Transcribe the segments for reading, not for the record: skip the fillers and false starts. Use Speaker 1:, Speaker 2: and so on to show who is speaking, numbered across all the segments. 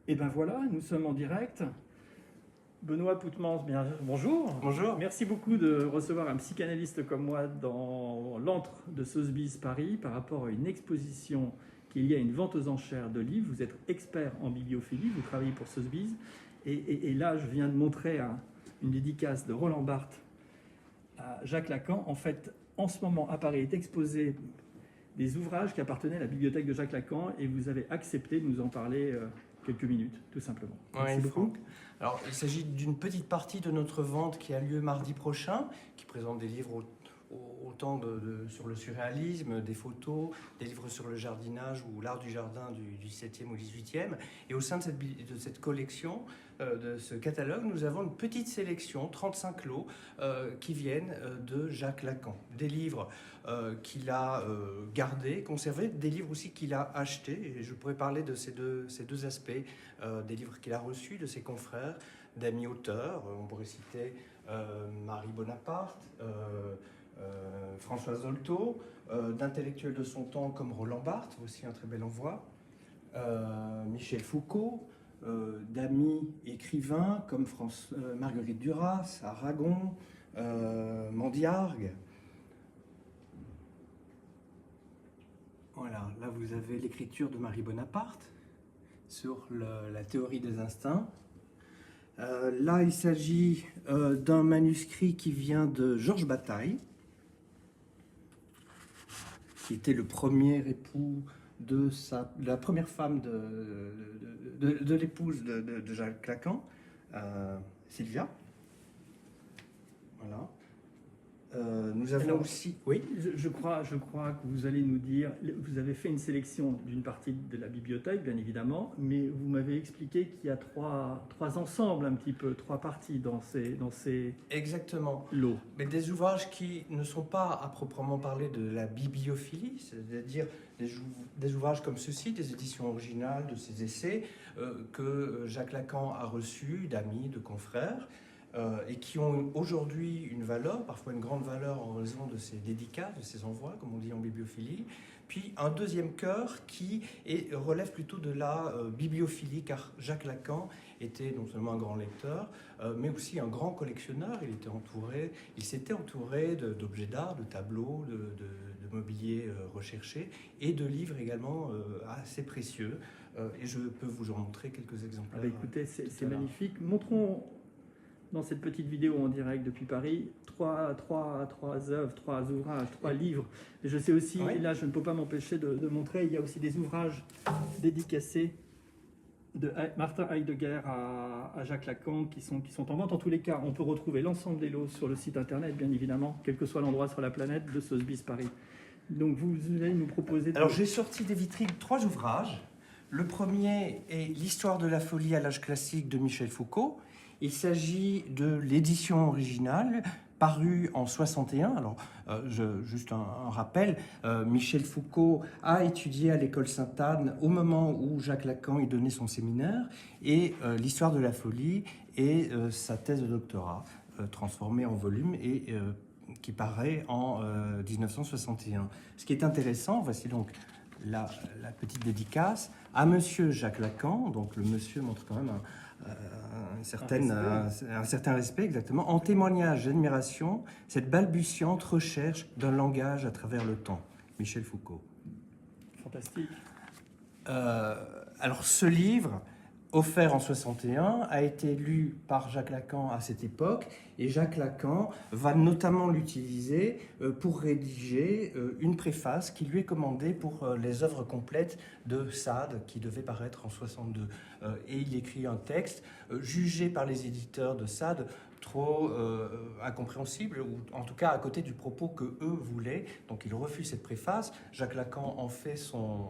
Speaker 1: Et ben voilà, nous sommes en direct. Benoît Poutmans, bien, bonjour.
Speaker 2: Bonjour.
Speaker 1: Merci beaucoup de recevoir un psychanalyste comme moi dans l'antre de Sotheby's Paris par rapport à une exposition qu'il y a une vente aux enchères de livres. Vous êtes expert en bibliophilie, vous travaillez pour Sotheby's. Et là, je viens de montrer une dédicace de Roland Barthes à Jacques Lacan. En fait, en ce moment, à Paris est exposé des ouvrages qui appartenaient à la bibliothèque de Jacques Lacan et vous avez accepté de nous en parler quelques minutes, tout simplement. Merci beaucoup.
Speaker 2: Franck. Alors, il s'agit d'une petite partie de notre vente qui a lieu mardi prochain, qui présente des livres autant sur le surréalisme, des photos, des livres sur le jardinage ou l'art du jardin du 7e ou 18e. Et au sein de cette collection, de ce catalogue, nous avons une petite sélection, 35 lots, qui viennent de Jacques Lacan. Des livres qu'il a gardés, conservés, des livres aussi qu'il a achetés. Et je pourrais parler de ces deux aspects, des livres qu'il a reçus de ses confrères, d'amis auteurs. On pourrait citer Marie Bonaparte, Françoise Dolto, d'intellectuels de son temps comme Roland Barthes, aussi un très bel envoi, Michel Foucault, d'amis écrivains comme Marguerite Duras, Aragon, Mandiargue. Voilà, là vous avez l'écriture de Marie Bonaparte sur la théorie des instincts. Là, il s'agit d'un manuscrit qui vient de Georges Bataille, qui était le premier époux de la première femme de l'épouse de Jacques Lacan, Sylvia. Voilà. Nous avons
Speaker 1: Alors,
Speaker 2: aussi... Oui.
Speaker 1: Je crois que vous allez nous dire, vous avez fait une sélection d'une partie de la bibliothèque, bien évidemment, mais vous m'avez expliqué qu'il y a trois ensembles, un petit peu, trois parties dans ces
Speaker 2: Exactement.
Speaker 1: lots.
Speaker 2: Mais des ouvrages qui ne sont pas à proprement parler de la bibliophilie, c'est-à-dire des ouvrages comme ceux-ci, des éditions originales de ses essais, que Jacques Lacan a reçus d'amis, de confrères, et qui ont aujourd'hui une valeur, parfois une grande valeur en raison de ses dédicaces, de ses envois, comme on dit en bibliophilie. Puis un deuxième cœur qui relève plutôt de la bibliophilie, car Jacques Lacan était non seulement un grand lecteur, mais aussi un grand collectionneur. Il s'était entouré d'objets d'art, de tableaux, de mobilier recherché et de livres également assez précieux. Et je peux vous en montrer quelques exemplaires.
Speaker 1: Ah bah écoutez, c'est magnifique. Montrons dans cette petite vidéo en direct depuis Paris, trois œuvres, trois ouvrages, trois livres. Et je sais aussi,
Speaker 2: oui.
Speaker 1: Là je ne peux pas m'empêcher de montrer, il y a aussi des ouvrages dédicacés de Martin Heidegger à Jacques Lacan qui sont en vente. En tous les cas, on peut retrouver l'ensemble des lots sur le site internet, bien évidemment, quel que soit l'endroit sur la planète, de Sotheby's Paris. Donc vous allez nous proposer...
Speaker 2: Alors j'ai sorti des vitrines 3 ouvrages. Le premier est L'histoire de la folie à l'âge classique de Michel Foucault. Il s'agit de l'édition originale, parue en 61. Alors, juste un rappel, Michel Foucault a étudié à l'école Sainte-Anne au moment où Jacques Lacan y donnait son séminaire, et l'histoire de la folie est sa thèse de doctorat, transformée en volume et qui paraît en 1961. Ce qui est intéressant, voici donc la petite dédicace à Monsieur Jacques Lacan. Donc le monsieur montre quand même un certain respect, exactement. En témoignage d'admiration, cette balbutiante recherche d'un langage à travers le temps. Michel Foucault.
Speaker 1: Fantastique.
Speaker 2: Alors ce livre, offert en 61, a été lu par Jacques Lacan à cette époque, et Jacques Lacan va notamment l'utiliser pour rédiger une préface qui lui est commandée pour les œuvres complètes de Sade, qui devait paraître en 62. Et il écrit un texte jugé par les éditeurs de Sade trop incompréhensible, ou en tout cas à côté du propos que eux voulaient. Donc il refuse cette préface. Jacques Lacan en fait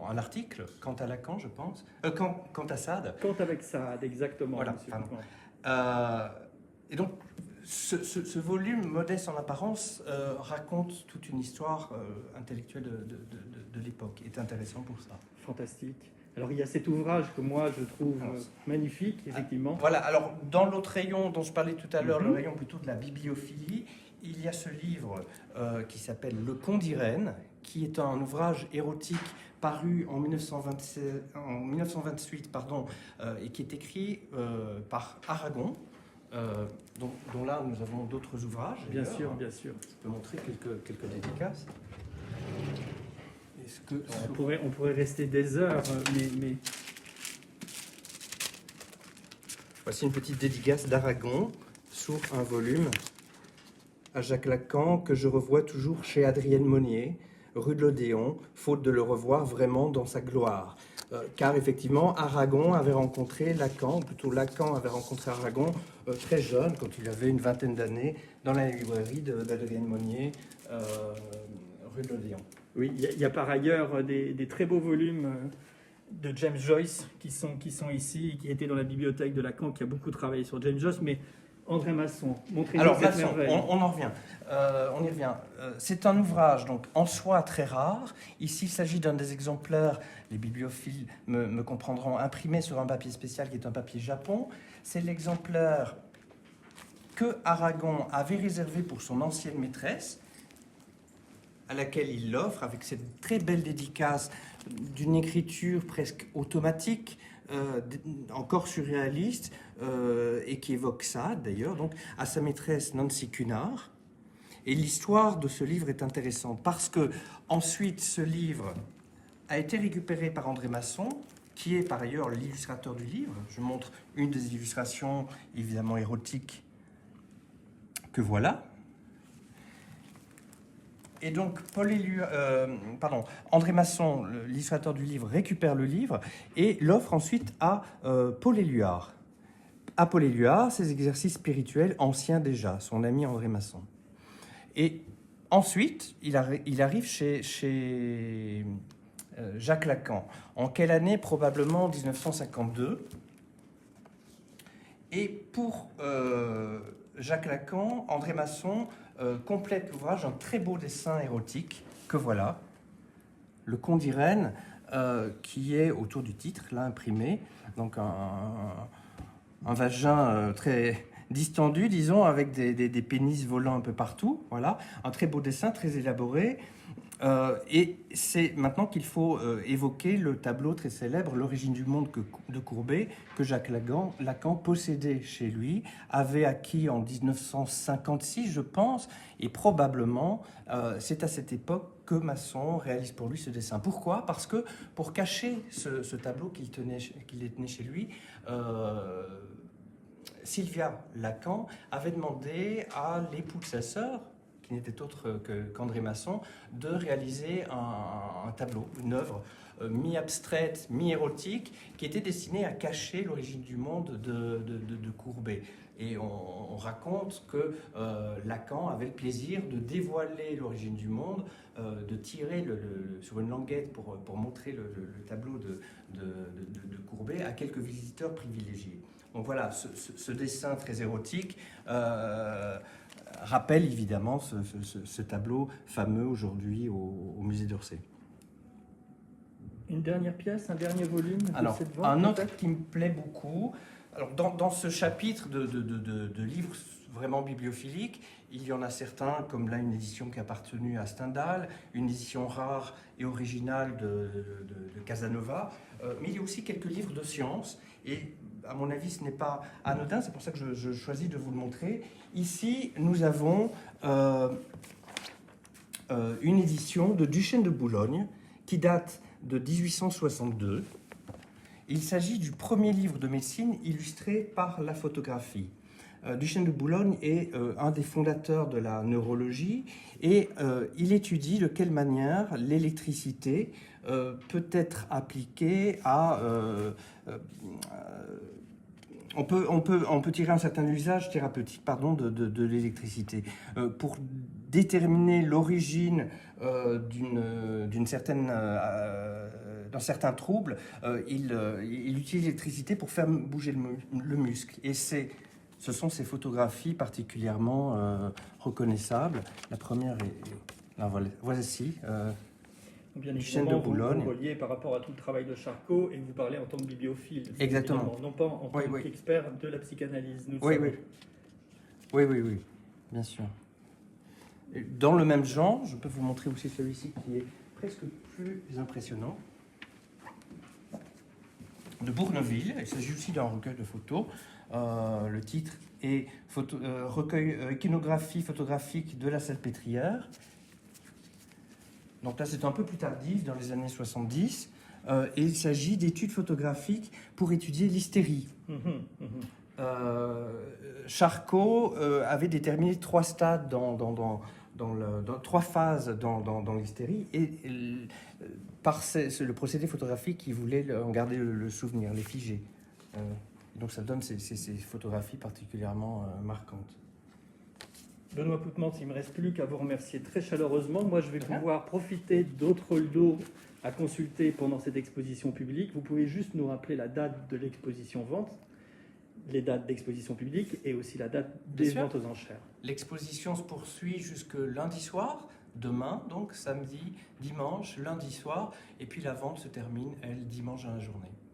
Speaker 2: un article, quant à Lacan, je pense, quant à Sade.
Speaker 1: Quant avec Sade, exactement.
Speaker 2: Voilà, et donc ce volume, modeste en apparence, raconte toute une histoire intellectuelle de l'époque. Il est intéressant pour ça.
Speaker 1: Fantastique. Alors il y a cet ouvrage que moi je trouve magnifique, effectivement.
Speaker 2: Voilà, alors dans l'autre rayon dont je parlais tout à l'heure, le rayon plutôt de la bibliophilie, il y a ce livre qui s'appelle Le Pont d'Irène, qui est un ouvrage érotique paru en 1928, et qui est écrit par Aragon, dont là nous avons d'autres ouvrages.
Speaker 1: Bien sûr, bien sûr.
Speaker 2: Je peux montrer quelques dédicaces.
Speaker 1: On pourrait rester des heures, mais...
Speaker 2: Voici une petite dédicace d'Aragon sur un volume à Jacques Lacan que je revois toujours chez Adrienne Monnier, rue de l'Odéon, faute de le revoir vraiment dans sa gloire. Car effectivement, Aragon avait rencontré Lacan, ou plutôt Lacan avait rencontré Aragon très jeune, quand il avait une vingtaine d'années, dans la librairie d'Adrienne Monnier, rue de l'Odéon.
Speaker 1: Oui, il y a par ailleurs des très beaux volumes de James Joyce qui sont ici, qui étaient dans la bibliothèque de Lacan, qui a beaucoup travaillé sur James Joyce, mais André Masson, montrez-nous cette
Speaker 2: Masson,
Speaker 1: merveille.
Speaker 2: on en revient. On y revient. C'est un ouvrage donc en soi très rare. Ici, il s'agit d'un des exemplaires, les bibliophiles me comprendront, imprimé sur un papier spécial qui est un papier Japon. C'est l'exemplaire que Aragon avait réservé pour son ancienne maîtresse, à laquelle il l'offre avec cette très belle dédicace d'une écriture presque automatique, encore surréaliste, et qui évoque ça d'ailleurs, donc à sa maîtresse Nancy Cunard. Et l'histoire de ce livre est intéressante parce que ensuite ce livre a été récupéré par André Masson, qui est par ailleurs l'illustrateur du livre. Je montre une des illustrations évidemment érotiques que voilà. Et donc, André Masson, l'illustrateur du livre, récupère le livre et l'offre ensuite à Paul Éluard. À Paul Éluard, ses exercices spirituels anciens déjà, son ami André Masson. Et ensuite, il arrive chez Jacques Lacan. En quelle année? Probablement 1952. Et pour Jacques Lacan, André Masson complète l'ouvrage d'un très beau dessin érotique que voilà, le Conte d'Irène, qui est autour du titre, là imprimé, donc un vagin très distendu, disons, avec des pénis volant un peu partout, voilà, un très beau dessin, très élaboré. Et c'est maintenant qu'il faut évoquer le tableau très célèbre, L'origine du monde de Courbet, que Jacques Lacan possédait chez lui, avait acquis en 1956, je pense, et probablement c'est à cette époque que Masson réalise pour lui ce dessin. Pourquoi? Parce que pour cacher ce tableau qu'il tenait chez lui, Sylvia Lacan avait demandé à l'époux de sa sœur, qui n'était autre qu'André Masson, de réaliser un tableau, une œuvre mi-abstraite, mi-érotique, qui était destinée à cacher l'origine du monde de Courbet. Et on raconte que Lacan avait le plaisir de dévoiler l'origine du monde, de tirer sur une languette pour montrer le tableau de Courbet à quelques visiteurs privilégiés. Donc voilà, ce dessin très érotique rappelle évidemment ce tableau fameux aujourd'hui au musée d'Orsay.
Speaker 1: Une dernière pièce, un dernier volume de
Speaker 2: Alors,
Speaker 1: cette vente,
Speaker 2: un autre qui me plaît beaucoup. Alors, dans ce chapitre de livres vraiment bibliophiliques, il y en a certains, comme là une édition qui a appartenu à Stendhal, une édition rare et originale de Casanova, mais il y a aussi quelques livres de sciences, et à mon avis ce n'est pas anodin, c'est pour ça que je choisis de vous le montrer. Ici, nous avons une édition de Duchesne de Boulogne qui date de 1862. Il s'agit du premier livre de médecine illustré par la photographie. Duchesne de Boulogne est un des fondateurs de la neurologie et il étudie de quelle manière l'électricité peut être appliquée à... on peut tirer un certain usage thérapeutique de l'électricité. Pour déterminer l'origine d'un certain trouble, il utilise l'électricité pour faire bouger le muscle. Et ce sont ces photographies particulièrement reconnaissables. La première est voici.
Speaker 1: Bien
Speaker 2: Duchesne
Speaker 1: évidemment,
Speaker 2: de Boulogne.
Speaker 1: vous reliez par rapport à tout le travail de Charcot et vous parlez en tant que bibliophile.
Speaker 2: Exactement.
Speaker 1: Non pas en tant qu'expert de la psychanalyse.
Speaker 2: Oui, bien sûr. Dans le même genre, je peux vous montrer aussi celui-ci qui est presque plus impressionnant, de Bourneville. Il s'agit aussi d'un recueil de photos. Le titre est recueil iconographie photographique de la Salpêtrière. Donc là, c'est un peu plus tardif, dans les années 70. Et il s'agit d'études photographiques pour étudier l'hystérie. Charcot avait déterminé 3 stades dans trois phases dans l'hystérie, et par le procédé photographique, il voulait en garder le souvenir, les figer. Donc ça donne ces photographies particulièrement marquantes.
Speaker 1: Benoît Poutmans, il ne me reste plus qu'à vous remercier très chaleureusement. Moi, je vais pouvoir profiter d'autres lots à consulter pendant cette exposition publique. Vous pouvez juste nous rappeler la date de l'exposition vente, les dates d'exposition publique et aussi la date des ventes aux enchères.
Speaker 2: L'exposition se poursuit jusque lundi soir, demain, donc samedi, dimanche, lundi soir, et puis la vente se termine, elle, dimanche dans la journée.